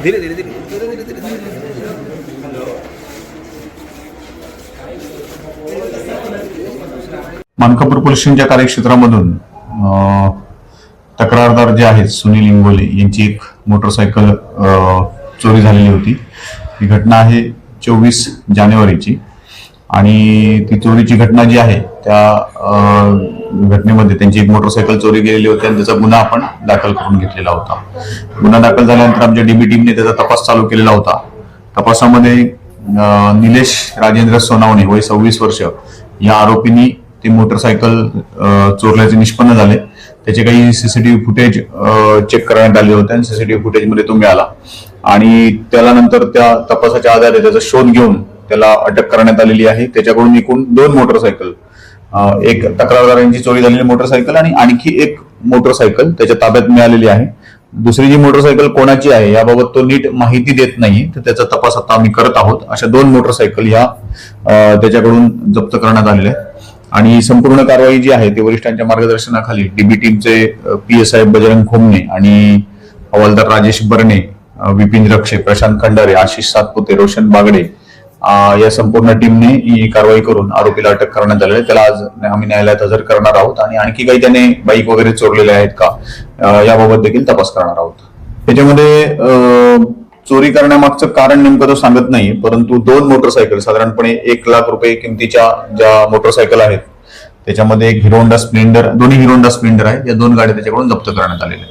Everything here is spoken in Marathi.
धीरे धीरे धीरे धीरे धीरे धीरे मानकापूर पोलीस स्टेशनच्या कार्यक्षेत्रामधून तक्रारदार जे आहेत सुनील इंगोले यांची एक मोटरसायकल चोरी झालेली होती. ही घटना आहे 24 जानेवारीची आणि ती चोरीची घटना जी आहे त्या घटनेमध्ये त्यांची एक मोटरसायकल चोरी गेलेली होती आणि त्याचा गुन्हा आपण दाखल करून घेतलेला होता. गुन्हा दाखल झाल्यानंतर आमच्या डीबी टीमने त्याचा तपास चालू केलेला होता. तपासामध्ये निलेश राजेंद्र सोनावणे वय 26 वर्ष या आरोपींनी ती मोटरसायकल चोरल्याचे निष्पन्न झाले. त्याचे काही सीसीटीव्ही फुटेज चेक करण्यात आले होते आणि सीसीटीव्ही फुटेजमध्ये तो मिळाला आणि त्याला नंतर त्या तपासाच्या आधारे त्याचा शोध घेऊन त्याला अटक करण्यात आलेली आहे. त्याच्याकडून एकूण 2 मोटरसायकल, एक तक्रारदारांची चोरी झालेली मोटरसायकल आणि आणखी एक मोटरसायकल त्याच्या ताब्यात मिळालेली आहे. दुसरी जी मोटरसायकल कोणाची आहे याबाबत तो नीट माहिती देत नाही, तर त्याचा तपास आता आम्ही करत आहोत. अशा 2 मोटरसायकल ह्या त्याच्याकडून जप्त करण्यात आलेल्या आहेत आणि संपूर्ण कारवाई जी आहे ती वरिष्ठांच्या मार्गदर्शनाखाली डीबी टीमचे PSI बजरंग खोमणे आणि हवालदार राजेश बर्णे, विपिन रक्षे, प्रशांत खंडारे, आशिष सातपुते, रोशन बागडे या संपूर्ण टीमने ही कारवाई करून आरोपीला अटक करण्यात आलेली आहे. त्याला आज आम्ही न्यायालयात हजर करणार आहोत आणि आणखी काही त्याने बाईक वगैरे चोरलेले आहेत का याबाबत देखील तपास करणार आहोत. त्याच्यामध्ये चोरी करण्यामागचं कारण नेमकं तो सांगत नाही, परंतु 2 मोटरसायकल साधारणपणे 1 लाख रुपये किमतीच्या ज्या मोटरसायकल आहेत त्याच्यामध्ये एक हिरो होंडा स्प्लेंडर, दोन्ही हिरो होंडा स्प्लेंडर आहेत, या 2 गाड्या त्याच्याकडून जप्त करण्यात आलेल्या आहेत.